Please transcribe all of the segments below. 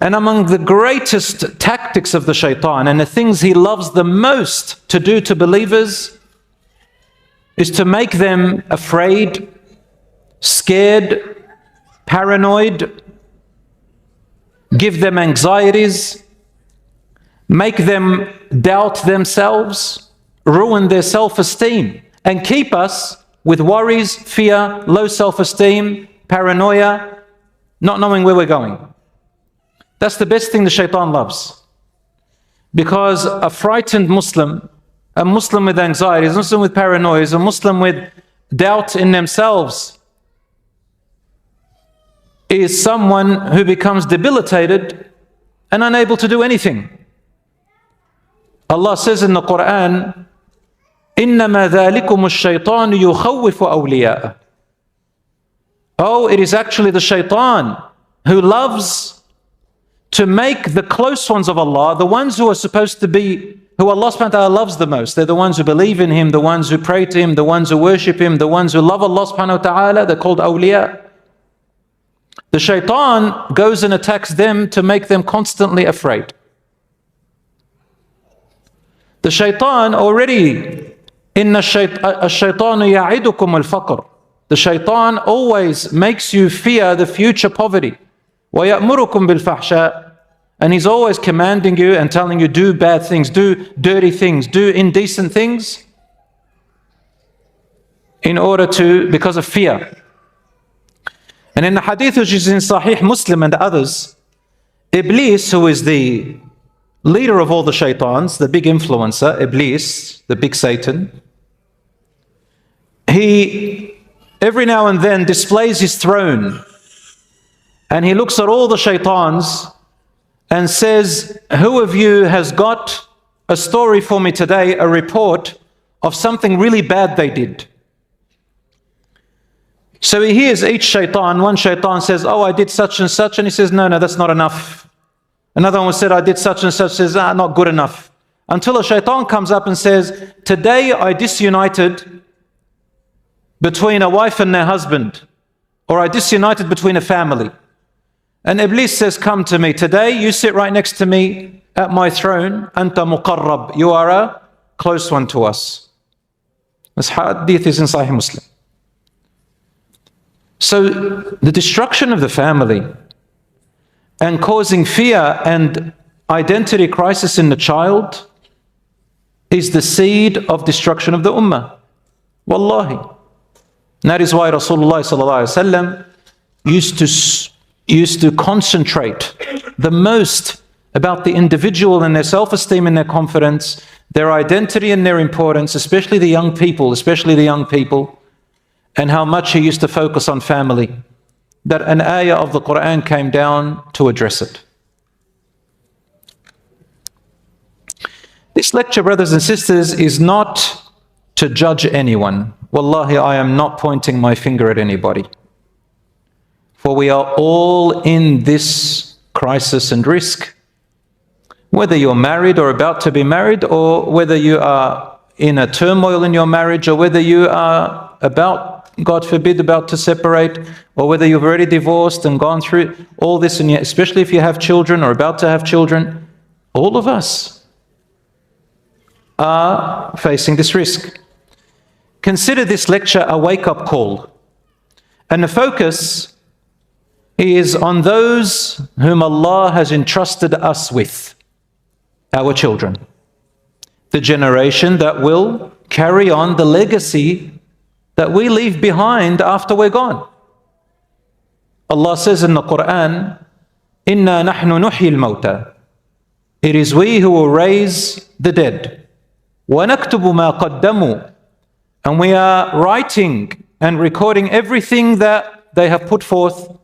And among the greatest tactics of the Shaytaan and the things he loves the most to do to believers is to make them afraid, scared, paranoid, give them anxieties, make them doubt themselves, ruin their self-esteem, and keep us with worries, fear, low self-esteem, paranoia, not knowing where we're going. That's the best thing the Shaytaan loves. Because a frightened Muslim, a Muslim with anxieties, a Muslim with paranoia, a Muslim with doubt in themselves, is someone who becomes debilitated and unable to do anything. Allah says in the Qur'an, إِنَّمَا ذَلِكُمُ الشَّيْطَانُ يُخَوِّفُ أَوْلِيَاءَهُ. Oh, it is actually the Shaytaan who loves to make the close ones of Allah, the ones who are supposed to be, who Allah subhanahu wa ta'ala loves the most. They're the ones who believe in Him, the ones who pray to Him, the ones who worship Him, the ones who love Allah subhanahu wa ta'ala. They're called awliya. The Shaytaan goes and attacks them to make them constantly afraid. The Shaytaan already, inna ash-shaytanu ya'idukum al-faqr. The Shaytaan always makes you fear the future poverty. وَيَأْمُرُكُمْ بِالْفَحْشَاءِ. And he's always commanding you and telling you, do bad things, do dirty things, do indecent things, because of fear. And in the hadith which is in Sahih Muslim and others, Iblis, who is the leader of all the Shaytans, the big influencer, Iblis, the big Satan, he every now and then displays his throne. And he looks at all the Shaytans and says, who of you has got a story for me today, a report of something really bad they did? So he hears each Shaytan. One Shaytan says, oh, I did such and such. And he says, no, that's not enough. Another one said, I did such and such. Says, not good enough. Until a Shaytan comes up and says, today I disunited between a wife and their husband, or I disunited between a family. And Iblis says, come to me. Today you sit right next to me at my throne. Anta muqarrab. You are a close one to us. This hadith is in Sahih Muslim. So the destruction of the family and causing fear and identity crisis in the child is the seed of destruction of the Ummah. Wallahi. And that is why Rasulullah sallallahu alaihi wasallam used to concentrate the most about the individual and their self-esteem and their confidence, their identity and their importance, especially the young people, and how much he used to focus on family, that an ayah of the Qur'an came down to address it. This lecture, brothers and sisters, is not to judge anyone. Wallahi, I am not pointing my finger at anybody. For we are all in this crisis and risk. Whether you're married or about to be married, or whether you are in a turmoil in your marriage, or whether you are about, God forbid, about to separate, or whether you've already divorced and gone through all this, and yet, especially if you have children or about to have children, all of us are facing this risk. Consider this lecture a wake-up call. And the focus is on those whom Allah has entrusted us with, our children. The generation that will carry on the legacy that we leave behind after we're gone. Allah says in the Qur'an, إِنَّا نَحْنُ نُحْيِي الْمَوْتَى. It is we who will raise the dead. وَنَكْتُبُ مَا قَدَّمُوا. And we are writing and recording everything that they have put forth.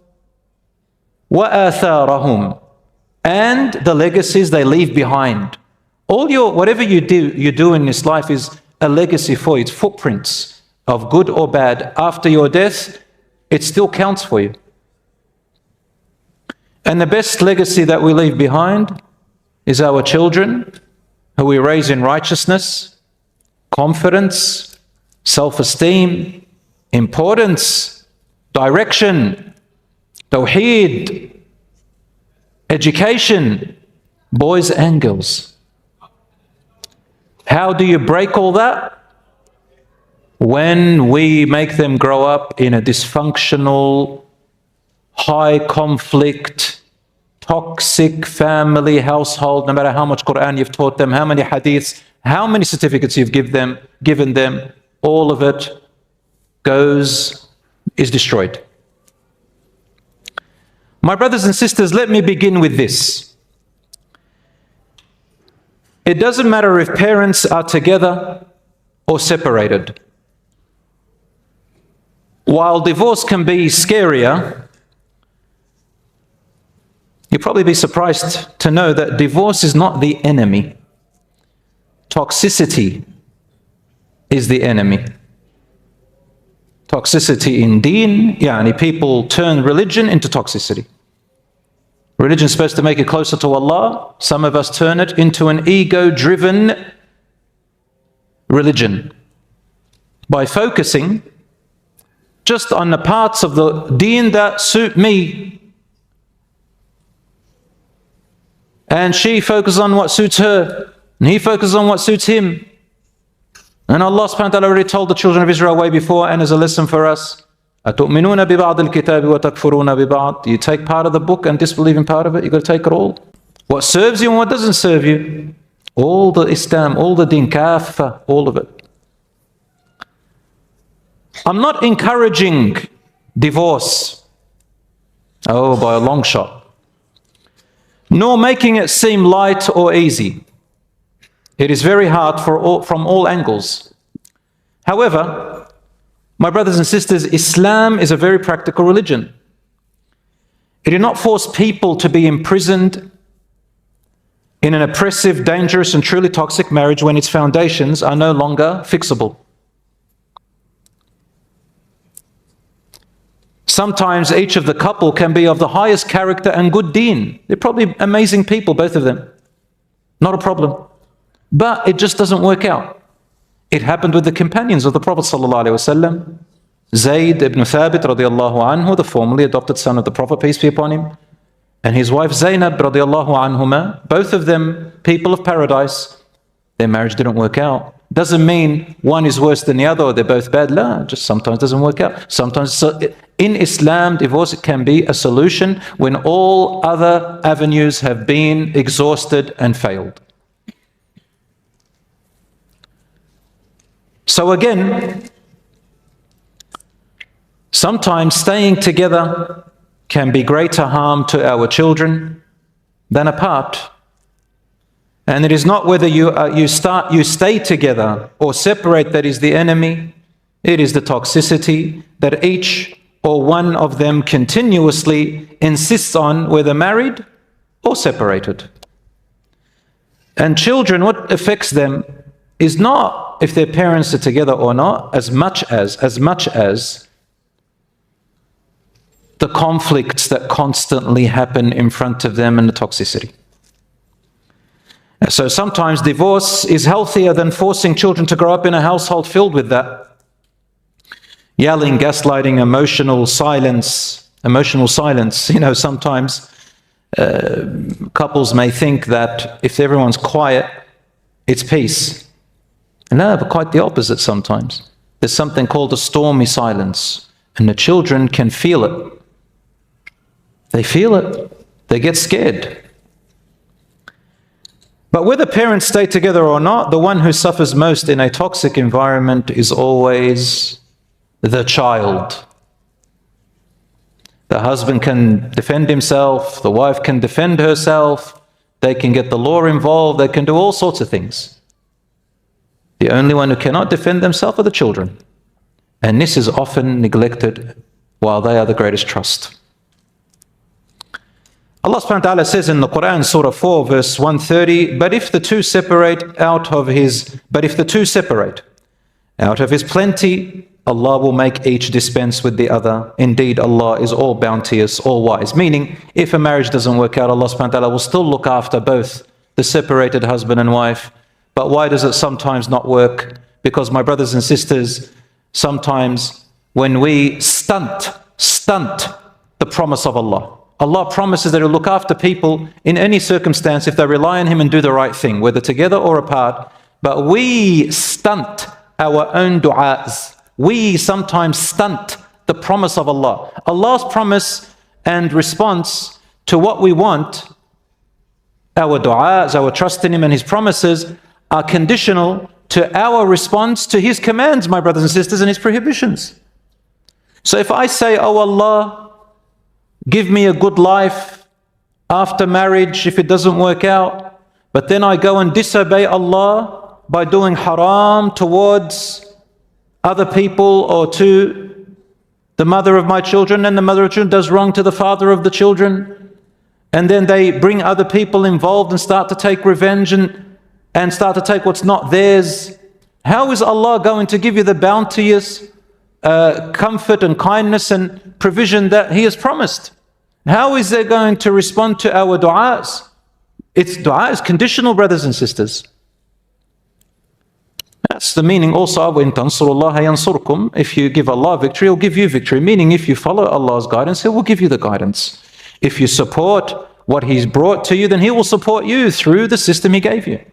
وَآثَارَهُمْ. And the legacies they leave behind. Whatever you do in this life is a legacy for you. It's footprints of good or bad. After your death, it still counts for you. And the best legacy that we leave behind is our children, who we raise in righteousness, confidence, self-esteem, importance, direction, tawheed, education, boys and girls. How do you break all that? When we make them grow up in a dysfunctional, high conflict, toxic family household, no matter how much Qur'an you've taught them, how many hadiths, how many certificates you've given them, all of it is destroyed. My brothers and sisters, let me begin with this. It doesn't matter if parents are together or separated. While divorce can be scarier, you'll probably be surprised to know that divorce is not the enemy. Toxicity is the enemy. Toxicity in deen, people turn religion into toxicity. Religion is supposed to make it closer to Allah. Some of us turn it into an ego-driven religion by focusing just on the parts of the deen that suit me. And she focuses on what suits her, and he focuses on what suits him. And Allah subhanahu wa ta'ala already told the children of Israel way before, and as a lesson for us, أَتُؤْمِنُونَ بِبَعْضِ الْكِتَابِ وَتَكْفُرُونَ بِبَعْضِ. You take part of the book and disbelieve in part of it, you've got to take it all. What serves you and what doesn't serve you. All the Islam, all the deen, kaffa, all of it. I'm not encouraging divorce, by a long shot, nor making it seem light or easy. It is very hard from all angles. However, my brothers and sisters, Islam is a very practical religion. It did not force people to be imprisoned in an oppressive, dangerous, and truly toxic marriage when its foundations are no longer fixable. Sometimes each of the couple can be of the highest character and good deen. They're probably amazing people, both of them. Not a problem. But it just doesn't work out. It happened with the companions of the Prophet ﷺ. Zayd ibn Thabit radiallahu anhu, the formerly adopted son of the Prophet, peace be upon him, and his wife Zaynab radiallahu anhuma, both of them people of paradise. Their marriage didn't work out. Doesn't mean one is worse than the other or they're both bad. La, just sometimes doesn't work out. Sometimes in Islam, divorce can be a solution when all other avenues have been exhausted and failed. So again, sometimes staying together can be greater harm to our children than apart. And it is not whether you stay together or separate that is the enemy. It is the toxicity that each or one of them continuously insists on, whether married or separated. And children, what affects them is not if their parents are together or not, as much as the conflicts that constantly happen in front of them and the toxicity. So sometimes divorce is healthier than forcing children to grow up in a household filled with that. Yelling, gaslighting, emotional silence. Sometimes couples may think that if everyone's quiet, it's peace. No, but quite the opposite sometimes. There's something called a stormy silence, and the children can feel it. They feel it. They get scared. But whether parents stay together or not, the one who suffers most in a toxic environment is always the child. The husband can defend himself, the wife can defend herself, they can get the law involved, they can do all sorts of things. The only one who cannot defend themselves are the children. And this is often neglected while they are the greatest trust. Allah subhanahu wa ta'ala says in the Qur'an, Surah 4, verse 130, But if the two separate out of his plenty, Allah will make each dispense with the other. Indeed, Allah is all bounteous, all wise. Meaning, if a marriage doesn't work out, Allah subhanahu wa ta'ala will still look after both the separated husband and wife. But why does it sometimes not work? Because, my brothers and sisters, sometimes when we stunt the promise of Allah, Allah promises that He'll look after people in any circumstance if they rely on Him and do the right thing, whether together or apart. But we stunt our own du'as. We sometimes stunt the promise of Allah. Allah's promise and response to what we want, our du'as, our trust in Him and His promises, are conditional to our response to His commands, my brothers and sisters, and His prohibitions. So if I say, oh Allah, give me a good life after marriage if it doesn't work out, but then I go and disobey Allah by doing haram towards other people or to the mother of my children, and the mother of children does wrong to the father of the children, and then they bring other people involved and start to take revenge and start to take what's not theirs. How is Allah going to give you the bounteous comfort and kindness and provision that He has promised? How is they going to respond to our du'as? Du'a is conditional, brothers and sisters. That's the meaning also of إِن تَنْصُرُوا اللَّهَ يَنْصُرْكُمْ. If you give Allah victory, He'll give you victory. Meaning if you follow Allah's guidance, He will give you the guidance. If you support what He's brought to you, then He will support you through the system He gave you.